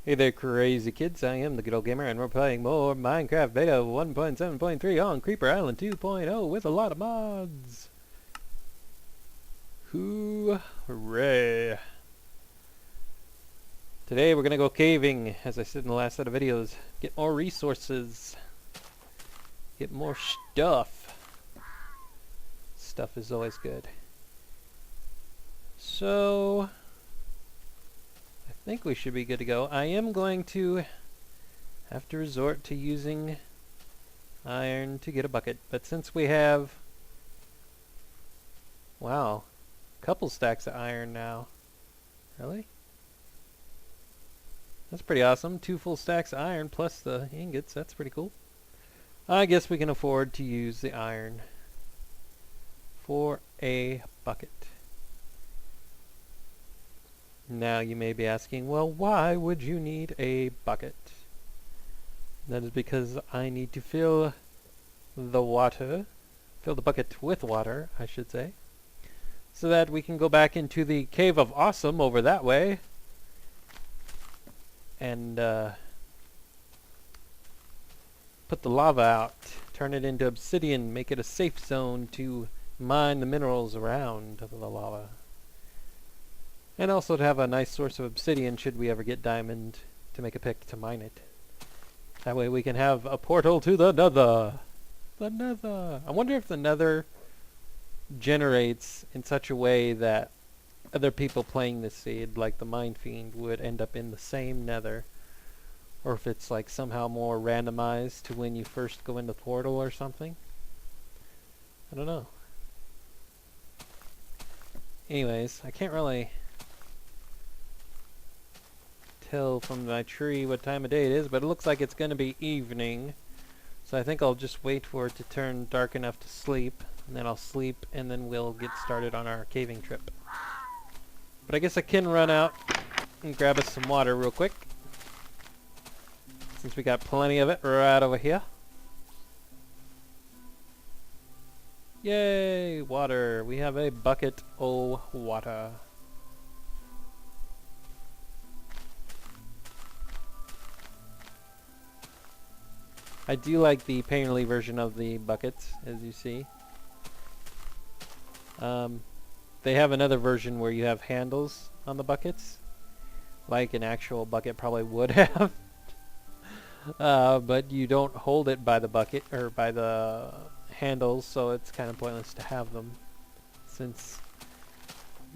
Hey there, crazy kids. I am the Good Old Gamer, and we're playing more Minecraft Beta 1.7.3 on Creeper Island 2.0 with a lot of mods. Hooray! Today we're gonna go caving, as I said in the last set of videos. Get more resources. Get more stuff. Stuff is always good. So I think we should be good to go. I am going to have to resort to using iron to get a bucket, but since we have, wow, a couple stacks of iron now. Really? That's pretty awesome. 2 full stacks of iron plus the ingots. That's pretty cool. I guess we can afford to use the iron for a bucket. Now you may be asking, well, why would you need a bucket? That is because I need to fill the bucket with water, I should say, so that we can go back into the Cave of Awesome over that way and put the lava out, turn it into obsidian, make it a safe zone to mine the minerals around the lava. And also to have a nice source of obsidian should we ever get diamond to make a pick to mine it. That way we can have a portal to the nether. The nether. I wonder if the nether generates in such a way that other people playing this seed, like the Mindfiend, would end up in the same nether. Or if it's like somehow more randomized to when you first go into the portal or something. I don't know. Anyways, I can't really tell from my tree what time of day it is, but it looks like it's going to be evening. So I think I'll just wait for it to turn dark enough to sleep, and then I'll sleep, and then we'll get started on our caving trip. But I guess I can run out and grab us some water real quick, since we got plenty of it right over here. Yay, water. We have a bucket of water. I do like the painterly version of the buckets, as you see. They have another version where you have handles on the buckets, like an actual bucket probably would have. But you don't hold it by the bucket, or by the handles, so it's kind of pointless to have them, since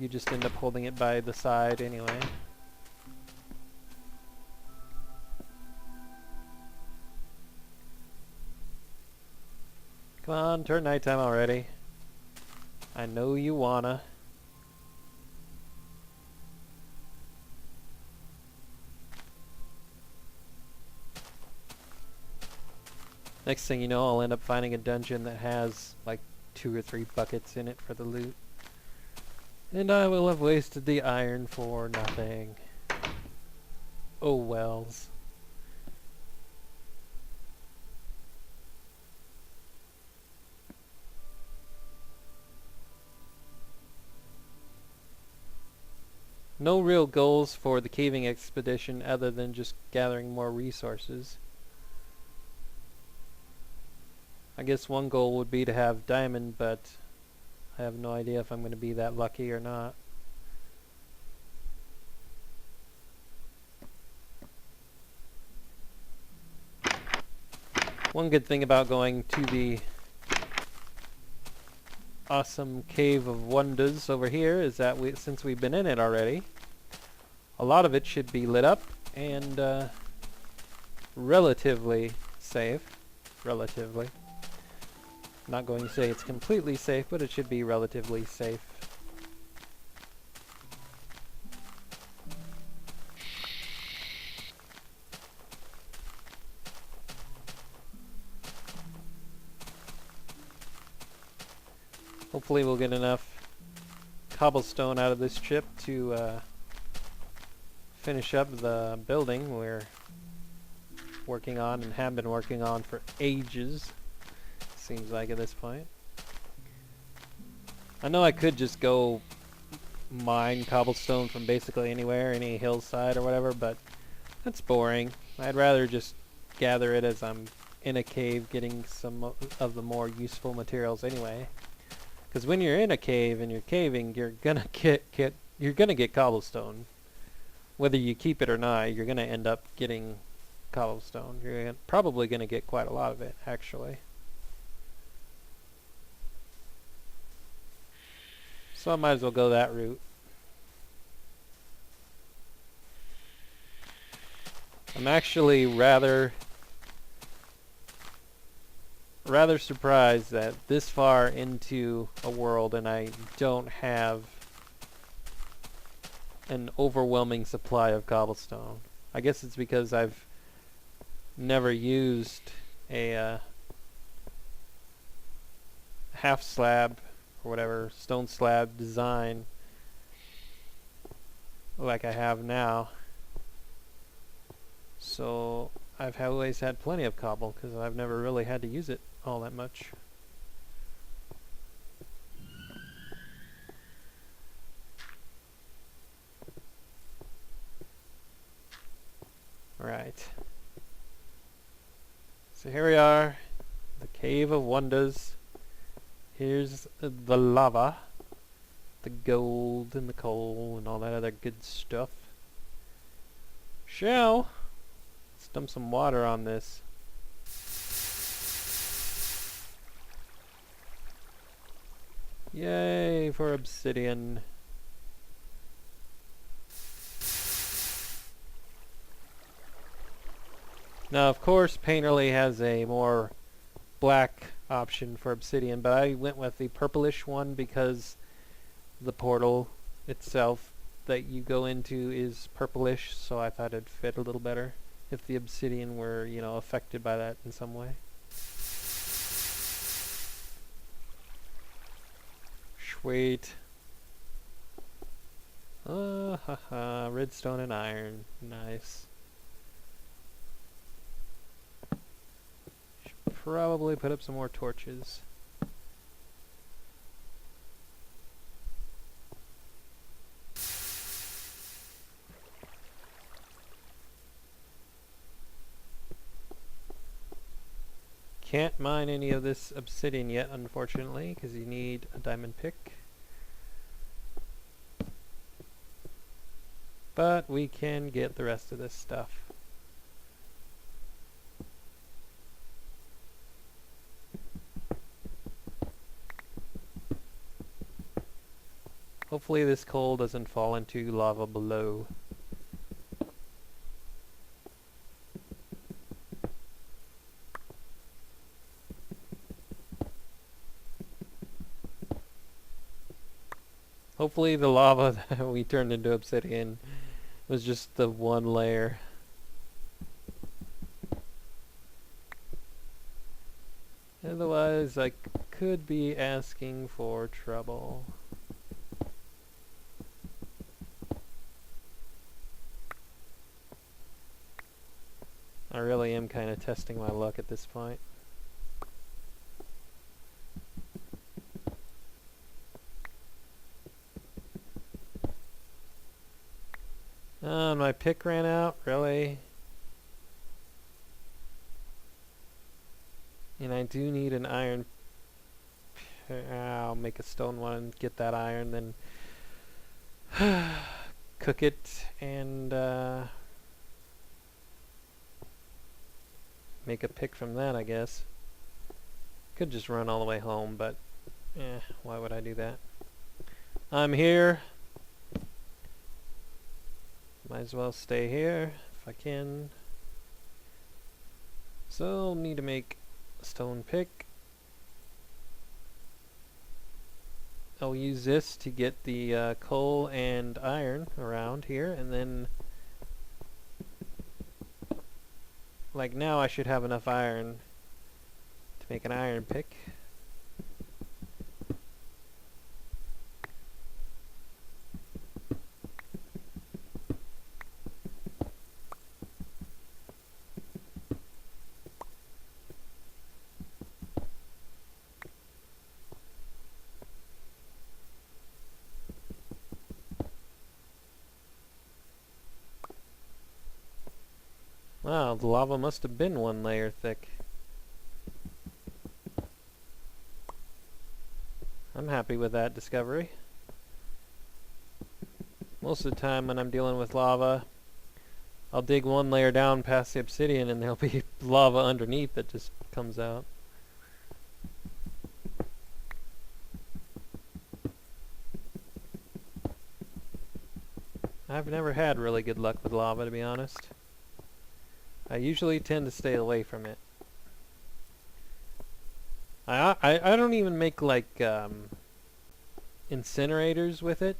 you just end up holding it by the side anyway. Come on, turn nighttime already. I know you wanna. Next thing you know, I'll end up finding a dungeon that has like 2 or 3 buckets in it for the loot. And I will have wasted the iron for nothing. Oh wells. No real goals for the caving expedition other than just gathering more resources. I guess one goal would be to have diamond, but I have no idea if I'm going to be that lucky or not. One good thing about going to the awesome Cave of Wonders over here is that since we've been in it already, a lot of it should be lit up and relatively safe. Relatively. Not going to say it's completely safe, but it should be relatively safe. Hopefully we'll get enough cobblestone out of this trip to finish up the building we're working on and have been working on for ages. Seems like at this point. I know I could just go mine cobblestone from basically anywhere, any hillside or whatever, but That's boring. I'd rather just gather it as I'm in a cave getting some of the more useful materials anyway. Because when you're in a cave and you're caving, you're gonna get cobblestone. Whether you keep it or not, you're gonna end up getting cobblestone. You're probably gonna get quite a lot of it, actually. So I might as well go that route. I'm actually rather surprised that this far into a world and I don't have an overwhelming supply of cobblestone. I guess it's because I've never used a half slab or whatever, stone slab design like I have now. So I've always had plenty of cobble because I've never really had to use it all that much. Right. So here we are, the Cave of Wonders. Here's the lava, the gold and the coal and all that other good stuff. Let's dump some water on this. Yay for obsidian. Now, of course, Painterly has a more black option for obsidian, but I went with the purplish one because the portal itself that you go into is purplish, so I thought it'd fit a little better if the obsidian were, affected by that in some way. Sweet. Redstone and iron. Nice. Should probably put up some more torches. Can't mine any of this obsidian yet, unfortunately, because you need a diamond pick. But we can get the rest of this stuff. Hopefully this coal doesn't fall into lava below. Hopefully the lava that we turned into obsidian was just the one layer. Otherwise, I could be asking for trouble. I really am kind of testing my luck at this point. My pick ran out, really? And I do need an iron. I'll make a stone one and get that iron, then cook it and make a pick from that, I guess. Could just run all the way home, but why would I do that? I'm here. Might as well stay here if I can. So, need to make a stone pick. I'll use this to get the coal and iron around here, and then like now I should have enough iron to make an iron pick. Wow, the lava must have been 1 layer thick. I'm happy with that discovery. Most of the time when I'm dealing with lava, I'll dig 1 layer down past the obsidian and there'll be lava underneath that just comes out. I've never had really good luck with lava, to be honest. I usually tend to stay away from it. I don't even make like incinerators with it,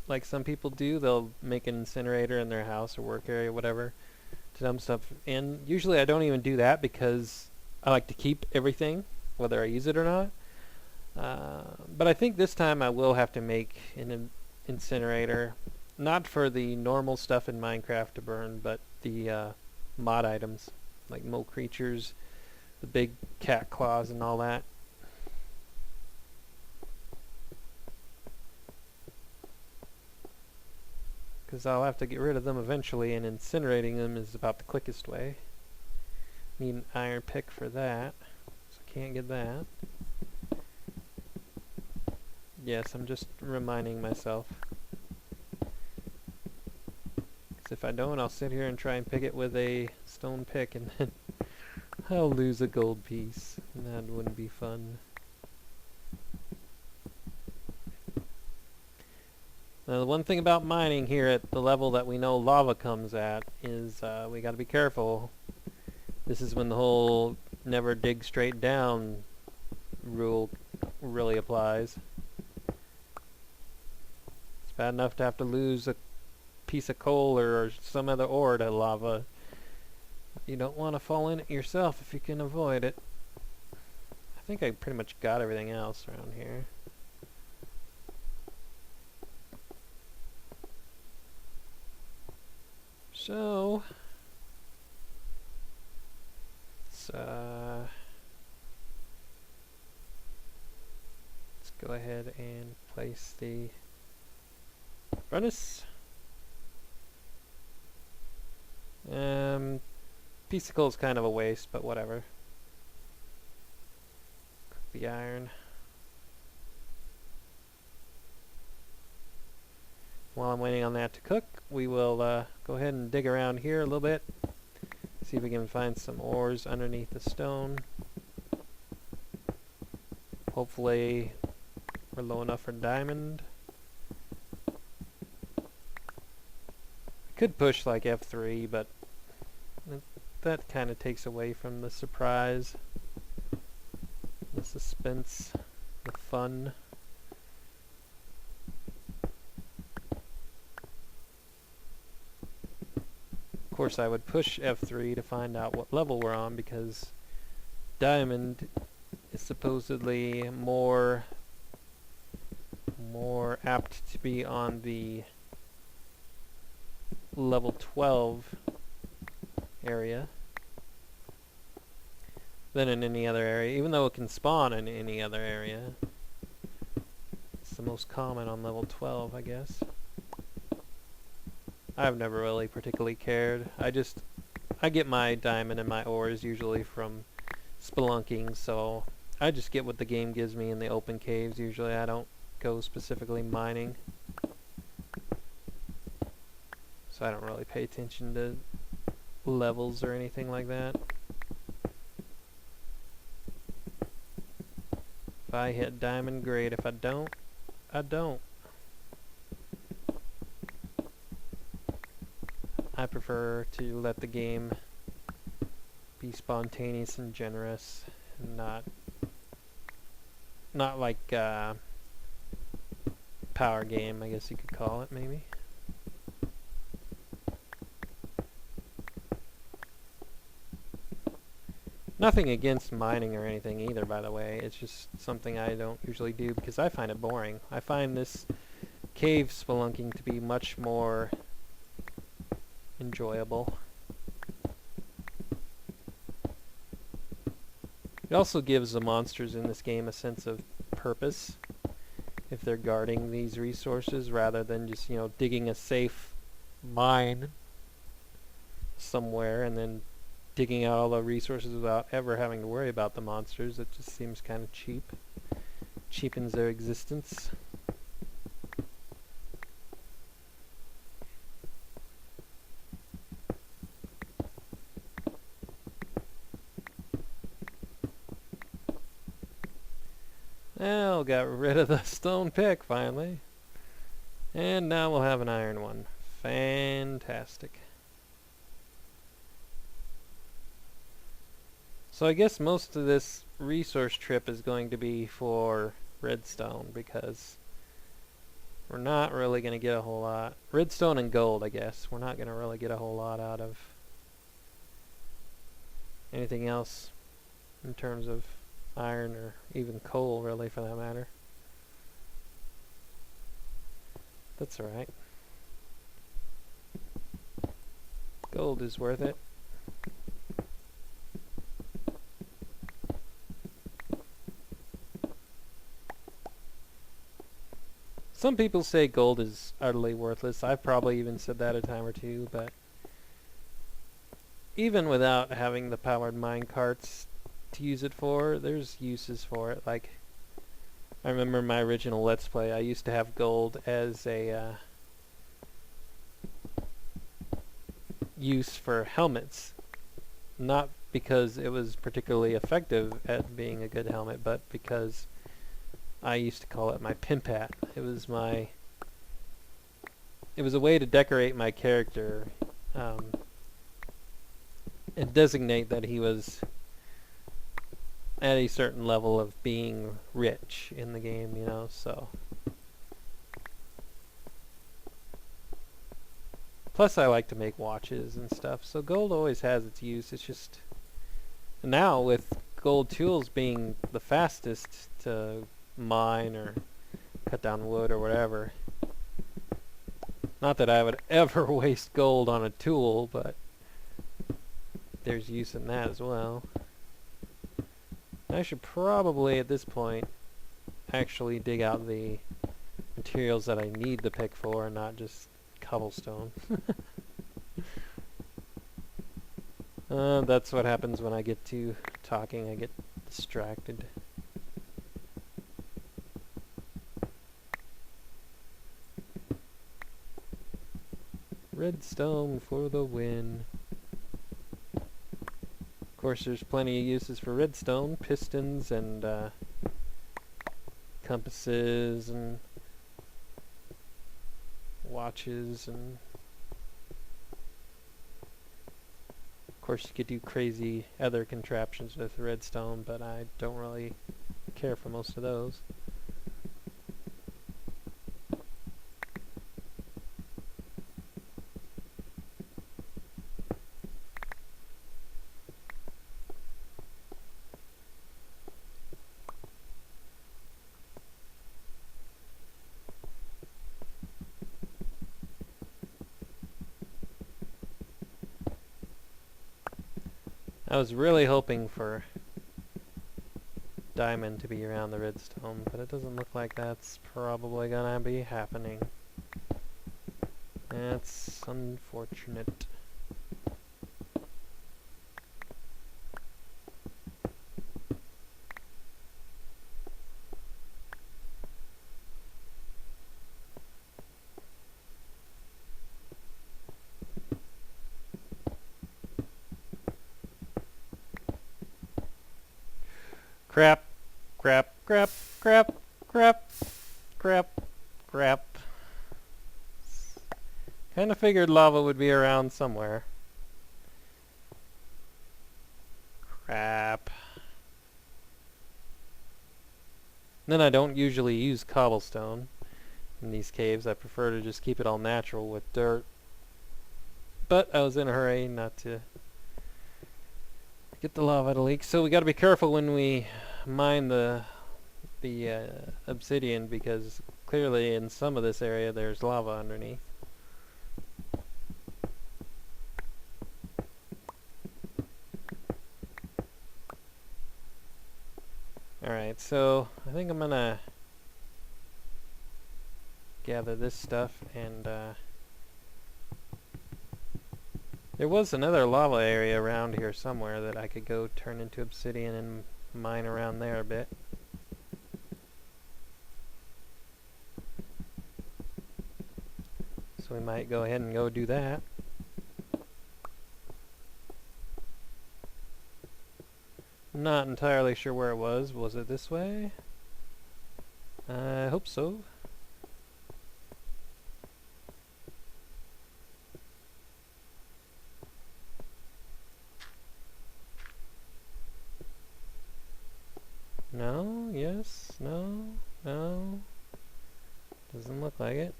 like some people do. They'll make an incinerator in their house or work area, whatever, to dump stuff in. Usually I don't even do that because I like to keep everything, whether I use it or not. But I think this time I will have to make an incinerator, not for the normal stuff in Minecraft to burn, but the mod items, like mole creatures, the big cat claws and all that. Because I'll have to get rid of them eventually, and incinerating them is about the quickest way. Need an iron pick for that, so I can't get that. Yes, I'm just reminding myself. Because if I don't, I'll sit here and try and pick it with a stone pick, and then I'll lose a gold piece, and that wouldn't be fun. Now, the one thing about mining here at the level that we know lava comes at is we got to be careful. This is when the whole never dig straight down rule really applies. It's bad enough to have to lose a piece of coal or some other ore to lava. You don't want to fall in it yourself if you can avoid it. I think I pretty much got everything else around here. So, let's go ahead and place the furnace. Piece of coal is kind of a waste, but whatever. Cook the iron. While I'm waiting on that to cook, we will go ahead and dig around here a little bit. See if we can find some ores underneath the stone. Hopefully we're low enough for diamond. I could push like F3, but that kind of takes away from the surprise, the suspense, the fun. Of course, I would push F3 to find out what level we're on, because diamond is supposedly more apt to be on the level 12 area than in any other area, even though it can spawn in any other area. It's the most common on level 12, I guess. I've never really particularly cared. I get my diamond and my ores usually from spelunking, so I just get what the game gives me in the open caves. Usually I don't go specifically mining, so I don't really pay attention to levels or anything like that. If I hit diamond, great. If I don't, I don't. I prefer to let the game be spontaneous and generous, and not like power game, I guess you could call it, maybe. Nothing against mining or anything either, by the way. It's just something I don't usually do because I find it boring. I find this cave spelunking to be much more enjoyable. It also gives the monsters in this game a sense of purpose if they're guarding these resources rather than just, digging a safe mine, somewhere and then digging out all the resources without ever having to worry about the monsters. It just seems kind of cheap. Cheapens their existence. Well, got rid of the stone pick finally. And now we'll have an iron one. Fantastic. So I guess most of this resource trip is going to be for redstone because we're not really going to get a whole lot. Redstone and gold, I guess. We're not going to really get a whole lot out of anything else in terms of iron or even coal, really, for that matter. That's alright. Gold is worth it. Some people say gold is utterly worthless. I've probably even said that a time or two, but even without having the powered mine carts to use it for, there's uses for it. Like, I remember my original Let's Play, I used to have gold as a use for helmets. Not because it was particularly effective at being a good helmet, but because I used to call it my pimp hat. It was a way to decorate my character and designate that he was at a certain level of being rich in the game, you know, so. Plus I like to make watches and stuff, so gold always has its use. It's just, now with gold tools being the fastest to mine or cut down wood or whatever. Not that I would ever waste gold on a tool, but there's use in that as well. I should probably, at this point, actually dig out the materials that I need the pick for and not just cobblestone. That's what happens when I get to talking. I get distracted. Redstone for the win. Of course, there's plenty of uses for redstone. Pistons and compasses and watches, and of course you could do crazy other contraptions with redstone, but I don't really care for most of those. I was really hoping for diamond to be around the redstone, but it doesn't look like that's probably gonna be happening. That's unfortunate. Crap, crap, crap, crap, crap, crap, crap. Kinda figured lava would be around somewhere. Crap. Then I don't usually use cobblestone in these caves. I prefer to just keep it all natural with dirt. But I was in a hurry not to get the lava to leak, so we got to be careful when we mine the obsidian, because clearly in some of this area there's lava underneath. Alright, so I think I'm gonna gather this stuff and There was another lava area around here somewhere that I could go turn into obsidian and mine around there a bit. So we might go ahead and go do that. Not entirely sure where it was. Was it this way? I hope so. No? Yes? No? No? Doesn't look like it.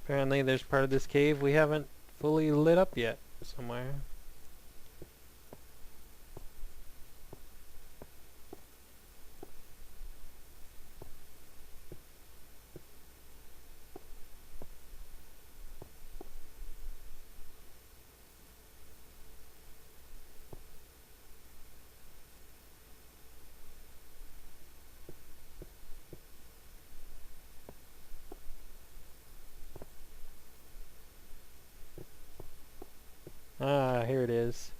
Apparently there's part of this cave we haven't fully lit up yet somewhere. Ah, here it is.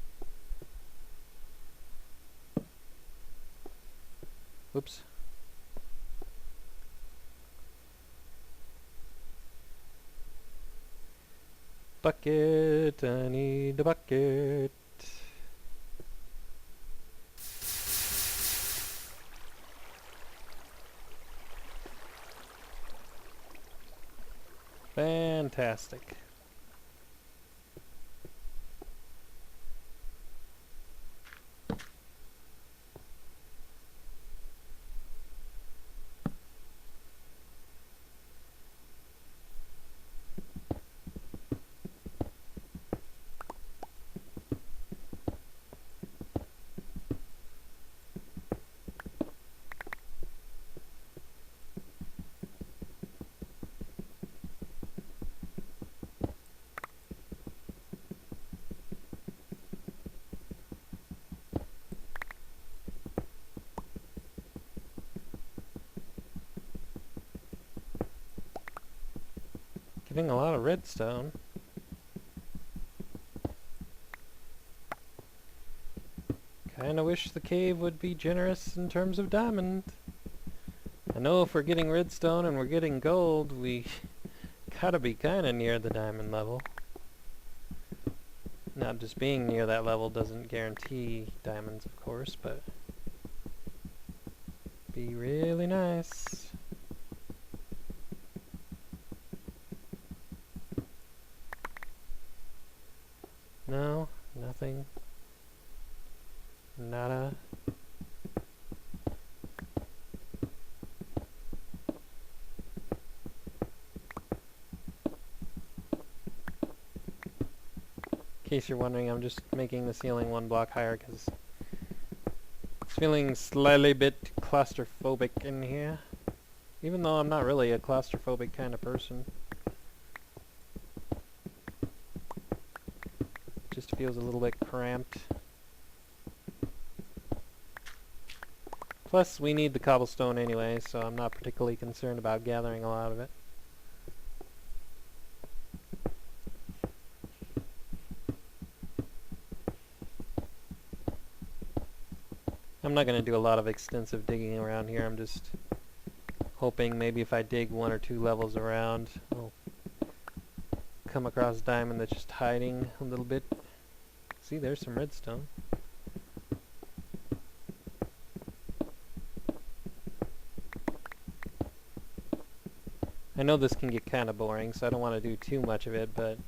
Whoops. Bucket, I need a bucket. Fantastic. Getting a lot of redstone. Kinda wish the cave would be generous in terms of diamond. I know if we're getting redstone and we're getting gold, we gotta be kinda near the diamond level. Not just being near that level doesn't guarantee diamonds, of course, but be really nice. No, nothing. Nada. In case you're wondering, I'm just making the ceiling one block higher because it's feeling slightly bit claustrophobic in here. Even though I'm not really a claustrophobic kind of person. Just feels a little bit cramped. Plus, we need the cobblestone anyway, so I'm not particularly concerned about gathering a lot of it. I'm not going to do a lot of extensive digging around here. I'm just hoping maybe if I dig 1 or 2 levels around, I'll come across diamond that's just hiding a little bit. See, there's some redstone. I know this can get kind of boring, so I don't want to do too much of it, but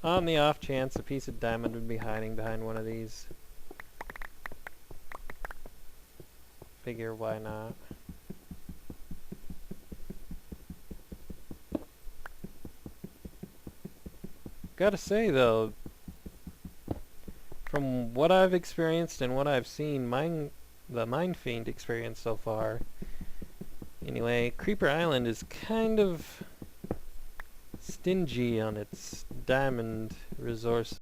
on the off chance a piece of diamond would be hiding behind one of these, figure why not. Gotta say though, from what I've experienced and what I've seen, the Mindfiend experience so far, anyway, Creeper Island is kind of stingy on its diamond resources.